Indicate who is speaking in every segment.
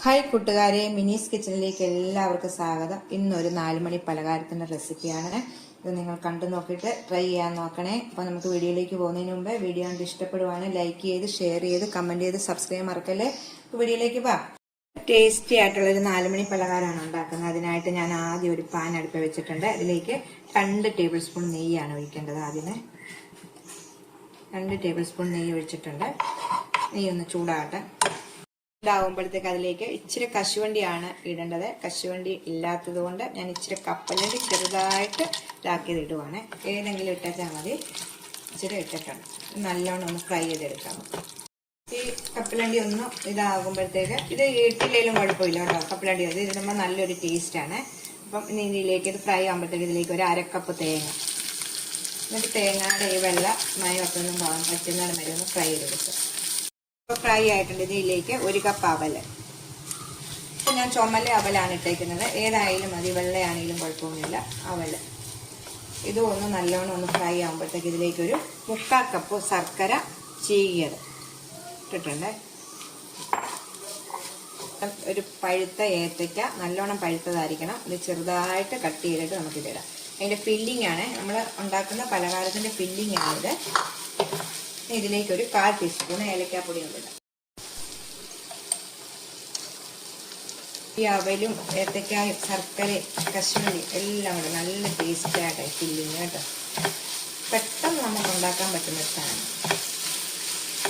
Speaker 1: Hi കൂട്ടുകാരെ, മിനീസ് കിച്ചണിലേക്ക് എല്ലാവർക്കും സ്വാഗതം. ഇന്നൊരു 4 മണി പലഹാരത്തിൻ്റെ റെസിപ്പിയാണ്. ഇത് നിങ്ങൾ കണ്ടു നോക്കിയിട്ട് ട്രൈ ചെയ്യാൻ നോക്കണേ. അപ്പോൾ നമുക്ക് വീഡിയോയിലേക്ക് പോകുന്നതിന് മുമ്പ് വീഡിയോ കണ്ട് ഇഷ്ടപ്പെടുവാണ് ലൈക്ക് ചെയ്ത് ഷെയർ ചെയ്ത് കമൻറ്റ് ചെയ്ത് സബ്സ്ക്രൈബ് മറക്കല്ലേ. വീഡിയോയിലേക്ക് വാ. ടേസ്റ്റി ആയിട്ടുള്ളൊരു 4 മണി പലഹാരമാണ് ഉണ്ടാക്കുന്നത്. അതിനായിട്ട് ഞാൻ ആദ്യം ഒരു പാൻ അടുപ്പ് വെച്ചിട്ടുണ്ട്. അതിലേക്ക് 2 ടേബിൾ സ്പൂൺ നെയ്യാണ് ഒഴിക്കേണ്ടത്. ആദ്യമേ 2 ടേബിൾ സ്പൂൺ നെയ്യ് ഒഴിച്ചിട്ടുണ്ട്. നെയ്യൊന്ന് ചൂടാകട്ടെ. ഇതാവുമ്പോഴത്തേക്ക് അതിലേക്ക് ഇച്ചിരി കശുവണ്ടിയാണ് ഇടേണ്ടത്. കശുവണ്ടി ഇല്ലാത്തത് കൊണ്ട് ഞാൻ ഇച്ചിരി കപ്പലണ്ടി ചെറുതായിട്ട് ഇതാക്കിയത് ഇടുവാണ്. ഏതെങ്കിലും ഇട്ടാൽ മതി. ഇച്ചിരി ഇട്ടിട്ടുണ്ട്. നല്ലോണം ഒന്ന് ഫ്രൈ ചെയ്തെടുക്കാം. ഈ കപ്പലണ്ടി ഒന്ന് ഇതാകുമ്പോഴത്തേക്ക് ഇത് ഇട്ടില്ലേലും കുഴപ്പമില്ല കേട്ടോ. കപ്പലണ്ടി അത് ഇടുമ്പോൾ നല്ലൊരു ടേസ്റ്റാണ്. അപ്പം ഇനി ഇതിലേക്ക് ഇത് ഫ്രൈ ആകുമ്പോഴത്തേക്ക് ഇതിലേക്ക് ഒരു 1/2 കപ്പ് തേങ്ങ, എന്നിട്ട് തേങ്ങയുടെ ഈ വെള്ള മയമൊക്കെ ഒന്നും പറ്റുന്നിടം വരെ ഒന്ന് ഫ്രൈ ചെയ്തെടുക്കും. ഫ്രൈ ആയിട്ടുണ്ട്. ഇതിലേക്ക് 1 കപ്പ് അവല്. ഇപ്പം ഞാൻ ചുമല അവലാണ് ഇട്ടേക്കുന്നത്. ഏതായാലും മതി, വെള്ളയാണെങ്കിലും കുഴപ്പമൊന്നുമില്ല. അവല് ഇത് ഒന്ന് നല്ലോണം ഒന്ന് ഫ്രൈ ആകുമ്പോഴത്തേക്ക് ഇതിലേക്ക് ഒരു 3/4 കപ്പ് ശർക്കര ചീകിയത് ഇട്ടിട്ടുണ്ട്. ഒരു പഴുത്ത ഏത്തയ്ക്ക, നല്ലോണം പഴുത്തതായിരിക്കണം. ഇത് ചെറുതായിട്ട് കട്ട് ചെയ്തിട്ട് നമുക്കിതിടാം. അതിൻ്റെ ഫില്ലിംഗ് ആണ്, നമ്മൾ ഉണ്ടാക്കുന്ന പലഹാരത്തിൻ്റെ ഫില്ലിംഗ് ആണിത്. ഇതിലേക്ക് ഒരു 1/4 ടീസ്പൂൺ ഏലക്കാപ്പൊടി കൊണ്ടിടാം. ഈ അവലും ഏത്തക്കായും ശർക്കരയും കശുവണ്ടി എല്ലാം കൂടെ നല്ല ടേസ്റ്റായിട്ട് ഫില്ലിങ് കേട്ടോ. പെട്ടെന്ന് നമുക്ക് ഉണ്ടാക്കാൻ പറ്റുന്ന ഒരു സാധനം.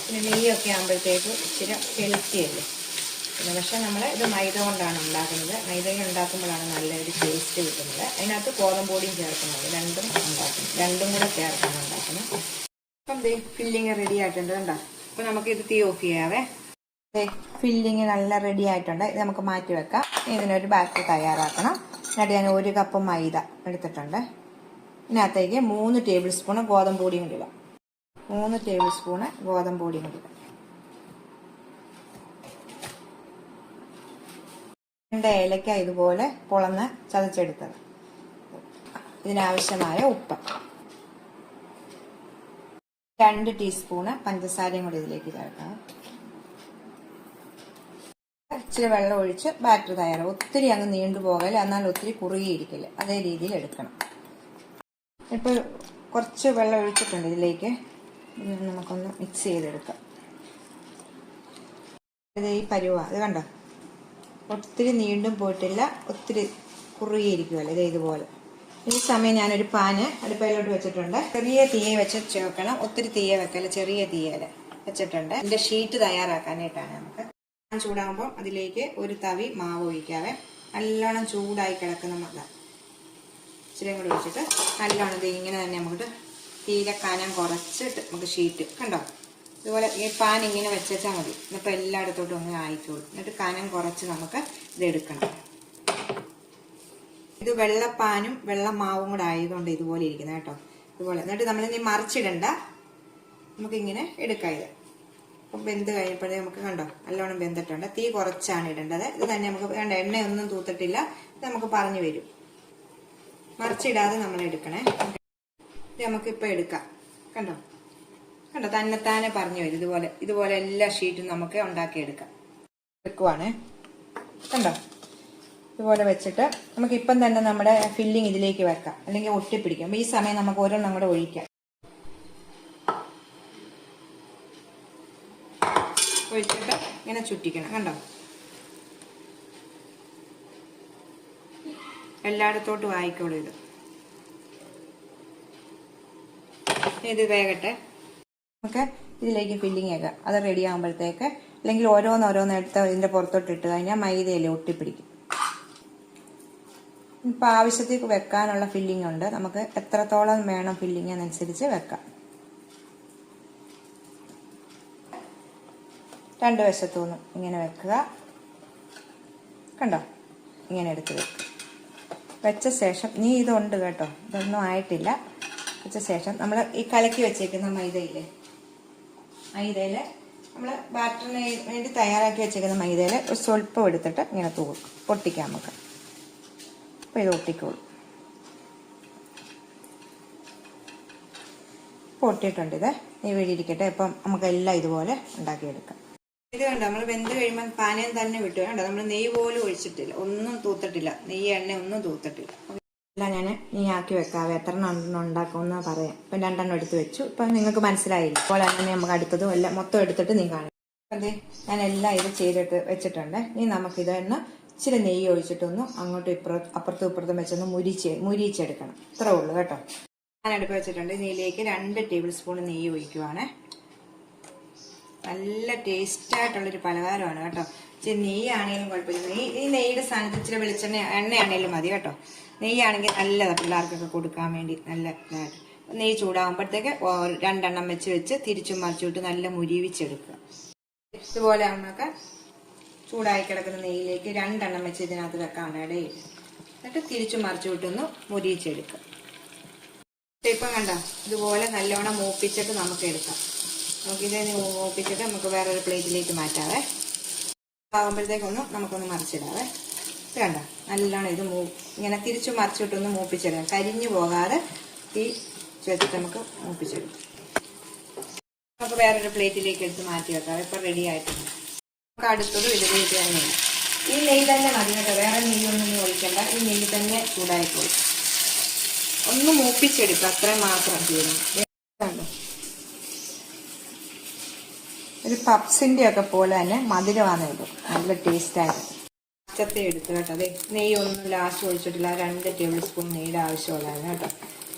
Speaker 1: പിന്നെ നെയ്യൊക്കെ ആകുമ്പോഴത്തേക്ക് ഇച്ചിരി ഹെൽത്തിയല്ലേ. പിന്നെ പക്ഷെ നമ്മൾ ഇത് മൈദ കൊണ്ടാണ് ഉണ്ടാക്കുന്നത്. മൈദയിൽ ഉണ്ടാക്കുമ്പോഴാണ് നല്ലൊരു ടേസ്റ്റ് കിട്ടുന്നത്. അതിനകത്ത് ഗോതമ്പൊടിയും ചേർക്കുന്നത്. രണ്ടും കൂടെ ചേർത്താണ് ഉണ്ടാക്കുന്നത്. അപ്പം ഫില്ലിങ് റെഡി ആയിട്ടുണ്ട് കണ്ടോ. അപ്പൊ നമുക്ക് ഇത് തീ ഓഫ് ചെയ്യാവേ. ഫില്ലിങ് നല്ല റെഡി ആയിട്ടുണ്ട്. ഇത് നമുക്ക് മാറ്റി വെക്കാം. ഇതിനൊരു ബാറ്റർ തയ്യാറാക്കണം. എന്നിട്ട് ഞാൻ 1 കപ്പ് മൈദ എടുത്തിട്ടുണ്ട്. ഇതിനകത്തേക്ക് 3 ടേബിൾ സ്പൂൺ ഗോതമ്പൊടിയും കൂടി ഇടാം. 3 ടേബിൾ സ്പൂൺ ഗോതമ്പൊടിയും കൂടി ഇടാം. 2 ഏലക്ക ഇതുപോലെ പൊളന്ന് ചതച്ചെടുത്തത്. ഇതിനാവശ്യമായ ഉപ്പ്, 2 ടീസ്പൂണ് പഞ്ചസാരയും കൂടി ഇതിലേക്ക് ചേർക്കണം. ഇച്ചിരി വെള്ളം ഒഴിച്ച് ബാറ്റർ തയ്യാറാവും. ഒത്തിരി അങ്ങ് നീണ്ടുപോകല്, എന്നാൽ ഒത്തിരി കുറുകിയിരിക്കില്ല. അതേ രീതിയിൽ എടുക്കണം. ഇപ്പോൾ കുറച്ച് വെള്ളം ഒഴിച്ചിട്ടുണ്ട് ഇതിലേക്ക്. നമുക്കൊന്ന് മിക്സ് ചെയ്തെടുക്കാം. ഇത് ഈ പരുവ ഇത് കണ്ടോ. ഒത്തിരി നീണ്ടും പോയിട്ടില്ല, ഒത്തിരി കുറുകിയിരിക്കുമല്ലോ. ഇത് ഇതുപോലെ. ഈ സമയം ഞാനൊരു പാന് അടുപ്പയിലോട്ട് വെച്ചിട്ടുണ്ട്. ചെറിയ തീയെ വെച്ച് ചേർക്കണം. ഒത്തിരി തീയെ വെക്കല്ല, ചെറിയ തീയല് വെച്ചിട്ടുണ്ട്. ഇതിന്റെ ഷീറ്റ് തയ്യാറാക്കാനായിട്ടാണ്. നമുക്ക് ചൂടാകുമ്പോൾ അതിലേക്ക് ഒരു തവി മാവ് ഒഴിക്കാവേ. നല്ലോണം ചൂടായി കിടക്കുന്ന മത ഇച്ചിരി കൂടി ഒഴിച്ചിട്ട് നല്ലോണം ഇത് ഇങ്ങനെ തന്നെ നമുക്ക് തീരെ കനം കുറച്ചിട്ട് നമുക്ക് ഷീറ്റ് കണ്ടോ ഇതുപോലെ ഈ പാൻ ഇങ്ങനെ വെച്ചാൽ മതി. എന്നിപ്പോൾ എല്ലായിടത്തോട്ടും ഒന്ന് ആയിക്കോളും. എന്നിട്ട് കനം കുറച്ച് നമുക്ക് ഇത് എടുക്കണം. ഇത് വെള്ളപ്പാനും വെള്ളമാവും കൂടെ ആയതുകൊണ്ട് ഇതുപോലെ ഇരിക്കുന്നത് കേട്ടോ. ഇതുപോലെ എന്നിട്ട് നമ്മളിനി മറിച്ചിടണ്ട, നമുക്കിങ്ങനെ എടുക്കാം. ഇത് അപ്പം വെന്ത് കഴിഞ്ഞപ്പോഴേ നമുക്ക് കണ്ടോ നല്ലോണം വെന്തിട്ടുണ്ട്. തീ കുറച്ചാണ് ഇടേണ്ടത്. ഇത് തന്നെ നമുക്ക് വേണ്ട, എണ്ണയൊന്നും തൂത്തിട്ടില്ല. ഇത് നമുക്ക് പറഞ്ഞു വരും. മറിച്ചിടാതെ നമ്മൾ എടുക്കണേ. ഇത് നമുക്കിപ്പോൾ എടുക്കാം. കണ്ടോ കണ്ടോ തന്നെത്താനെ പറഞ്ഞു വരും. ഇതുപോലെ എല്ലാ ഷീറ്റും നമുക്ക് ഉണ്ടാക്കിയെടുക്കാം. എടുക്കുവാണ് കണ്ടോ. ഇതുപോലെ വെച്ചിട്ട് നമുക്ക് ഇപ്പം തന്നെ നമ്മുടെ ഫില്ലിങ് ഇതിലേക്ക് വെക്കാം, അല്ലെങ്കിൽ ഒട്ടിപ്പിടിക്കും. ഈ സമയം നമുക്ക് ഓരോന്നും കൂടെ ഒഴിക്കാം. ഒഴിച്ചിട്ട് ഇങ്ങനെ ചുറ്റിക്കണം കണ്ടോ. എല്ലായിടത്തോട്ടും ആയിക്കോളും. ഇത് വേകട്ടെ. നമുക്ക് ഇതിലേക്ക് ഫില്ലിങ് ആക്കാം. അത് റെഡി ആകുമ്പോഴത്തേക്ക്, അല്ലെങ്കിൽ ഓരോന്നോരോന്ന് എടുത്ത് ഇതിന്റെ പുറത്തോട്ട് ഇട്ട് കഴിഞ്ഞാൽ മൈദയിൽ ഒട്ടിപ്പിടിക്കും. ഇപ്പം ആവശ്യത്തേക്ക് വെക്കാനുള്ള ഫില്ലിംഗ് ഉണ്ട്. നമുക്ക് എത്രത്തോളം വേണം ഫില്ലിംഗ് അനുസരിച്ച് വെക്കാം. 2 വശത്തുനിന്നും ഇങ്ങനെ വെക്കുക. കണ്ടോ ഇങ്ങനെ എടുത്ത് വെക്കുക. വെച്ച ശേഷം ഇതുണ്ട് കേട്ടോ, ഇതൊന്നും ആയിട്ടില്ല. വെച്ച ശേഷം നമ്മൾ ഈ കലക്കി വെച്ചേക്കുന്ന മൈദയിൽ നമ്മൾ ബാറ്ററിന് വേണ്ടി തയ്യാറാക്കി വെച്ചേക്കുന്ന മൈദയിൽ ഒരു സ്വല്പം എടുത്തിട്ട് ഇങ്ങനെ പൊട്ടിക്കാം നമുക്ക്. അപ്പോൾ ഇത് ഒട്ടിക്കോളും. പൊട്ടിയിട്ടുണ്ട്. ഇത് ഈ വീടിയിരിക്കട്ടെ. ഇപ്പം നമുക്കെല്ലാം ഇതുപോലെ ഉണ്ടാക്കിയെടുക്കാം. ഇത് കണ്ടോ, നമ്മൾ വെന്ത് കഴിയുമ്പോൾ പാനയം തന്നെ വിട്ടു. കണ്ടോ, നമ്മൾ നെയ്യ് പോലും ഒഴിച്ചിട്ടില്ല, ഒന്നും തൂത്തിട്ടില്ല, നെയ്യ് എണ്ണ ഒന്നും തൂത്തിട്ടില്ല. എല്ലാം ഞാൻ ആക്കി വെക്കാവേ, എത്ര എണ്ണം ഉണ്ടാക്കുമെന്ന് പറയാം. ഇപ്പം 2 എണ്ണം എടുത്ത് വെച്ചു. ഇപ്പം നിങ്ങൾക്ക് മനസ്സിലായില്ല. അപ്പോൾ അങ്ങനെ നമുക്ക് അടുത്തതും എല്ലാം മൊത്തം എടുത്തിട്ട് നീ കാണും. അതെ, ഞാൻ എല്ലാം ഇത് ചെയ്തിട്ട് വെച്ചിട്ടുണ്ട്. ഇനി നമുക്കിത് ഇച്ചിരി നെയ്യ് ഒഴിച്ചിട്ടൊന്ന് അങ്ങോട്ടും അപ്പുറത്തും ഇപ്പുറത്തും വെച്ചൊന്ന് മുരിച്ചെടുക്കണം. ഇത്രേ ഉള്ളൂ കേട്ടോ. ഞാൻ അടുപ്പ് വെച്ചിട്ടുണ്ട്. നെയ്യിലേക്ക് 2 ടേബിൾ സ്പൂൺ നെയ്യ് ഒഴിക്കുവാണ്. നല്ല ടേസ്റ്റായിട്ടുള്ളൊരു പലഹാരമാണ് കേട്ടോ. ഇച്ചിരി നെയ്യാണെങ്കിലും കുഴപ്പമില്ല. ഈ നെയ്യുടെ സ്ഥാനത്ത് ഇച്ചിരി എണ്ണയാണെങ്കിലും മതി കേട്ടോ. നെയ്യാണെങ്കിൽ നല്ലതാണ് പിള്ളേർക്കൊക്കെ കൊടുക്കാൻ വേണ്ടി, നല്ല ഇതായിട്ട്. നെയ്യ് ചൂടാകുമ്പോഴത്തേക്ക് 2 എണ്ണം വെച്ച് തിരിച്ചും മറിച്ചുവിട്ട് നല്ല മുരിവിച്ചെടുക്കുക. ഇതുപോലെ നമുക്ക് ചൂടായി കിടക്കുന്ന നെയ്യിലേക്ക് 2 എണ്ണം വെച്ച് ഇതിനകത്ത് വെക്കാൻ ഇടയിൽ, എന്നിട്ട് തിരിച്ചും മറിച്ചുവിട്ടൊന്ന് മുരിയിച്ചെടുക്കുക. ഇപ്പം കണ്ടോ, ഇതുപോലെ നല്ലോണം മൂപ്പിച്ചിട്ട് നമുക്ക് എടുക്കാം. നമുക്കിത് മൂപ്പിച്ചിട്ട് നമുക്ക് വേറൊരു പ്ലേറ്റിലേക്ക് മാറ്റാവേ. ആകുമ്പോഴത്തേക്കൊന്ന് നമുക്കൊന്ന് മറിച്ചിടാവേ. ഇത് കണ്ടോ, നല്ലോണം ഇത് ഇങ്ങനെ തിരിച്ചു മറിച്ചിട്ടൊന്ന് മൂപ്പിച്ചെടുക്കാം. കരിഞ്ഞു പോകാതെ ഈ ചേർത്തിട്ട് നമുക്ക് മൂപ്പിച്ചെടുക്കാം. നമുക്ക് വേറൊരു പ്ലേറ്റിലേക്ക് എടുത്ത് മാറ്റി വെക്കാം. ഇപ്പം റെഡി ആയിട്ടുണ്ട്. നമുക്ക് അടുത്തത് ഇതിലേക്ക് തന്നെയാണ്. ഈ നെയ്യ് തന്നെ മതി കേട്ടോ, വേറെ നെയ്യൊന്നും ഒഴിക്കണ്ട. ഈ നെയ്യ് തന്നെ ചൂടായിക്കോളും. ഒന്ന് മൂപ്പിച്ചെടുക്കുക, അത്രയും മാത്രം ചെയ്യണം. കണ്ടോ, ഒരു പപ്സിൻ്റെ ഒക്കെ പോലെ തന്നെ മധുരമാണ് ഇത്, നല്ല ടേസ്റ്റായിട്ട്. പച്ചത്തെ എടുത്ത് കേട്ടോ. അതെ, നെയ്യൊന്നും ലാസ്റ്റ് ഒഴിച്ചിട്ടില്ല. 2 ടേബിൾ സ്പൂൺ നെയ്യുടെ ആവശ്യമുള്ളതാണ് കേട്ടോ.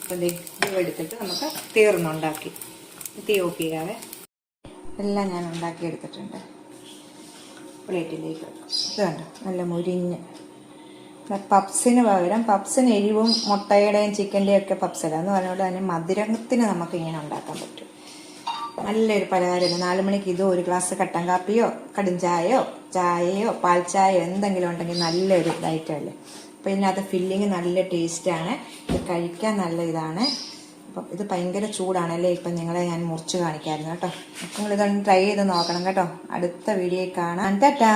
Speaker 1: അപ്പം ഇത് എടുത്തിട്ട് നമുക്ക് തീർന്നുണ്ടാക്കി തീ ഓഫ് ചെയ്യാവേ. എല്ലാം ഞാൻ ഉണ്ടാക്കി എടുത്തിട്ടുണ്ട്. പ്ലേറ്റിലേക്ക് വെക്കാം. ഇത് കണ്ടോ, നല്ല മുരിഞ്ഞ്. പപ്സിന് പകരം, പപ്സിന് എരിവും മുട്ടയുടെയും ചിക്കൻ്റെയും ഒക്കെ പപ്സല്ല എന്ന് പറഞ്ഞുകൊണ്ട് തന്നെ മധുരത്തിന് നമുക്ക് ഇങ്ങനെ ഉണ്ടാക്കാൻ പറ്റും. നല്ലൊരു പലഹാരമാണ്. 4 മണിക്ക് ഇതോ ഒരു ഗ്ലാസ് കട്ടൻ കാപ്പിയോ കടും ചായയോ പാൽ ചായയോ എന്തെങ്കിലും ഉണ്ടെങ്കിൽ നല്ലൊരു ഇതായിട്ടല്ലേ. അപ്പോൾ ഇതിനകത്ത് ഫില്ലിങ് നല്ല ടേസ്റ്റാണ്. ഇത് കഴിക്കാൻ നല്ല ഇതാണ്. അപ്പം ഇത് ഭയങ്കര ചൂടാണല്ലേ. ഇപ്പം നിങ്ങളെ ഞാൻ മുറിച്ച് കാണിക്കാമായിരുന്നു കേട്ടോ. അപ്പം നിങ്ങളിതൊന്ന് ട്രൈ ചെയ്ത് നോക്കണം കേട്ടോ. അടുത്ത വീഡിയോയിൽ കാണാം. ടാറ്റാ.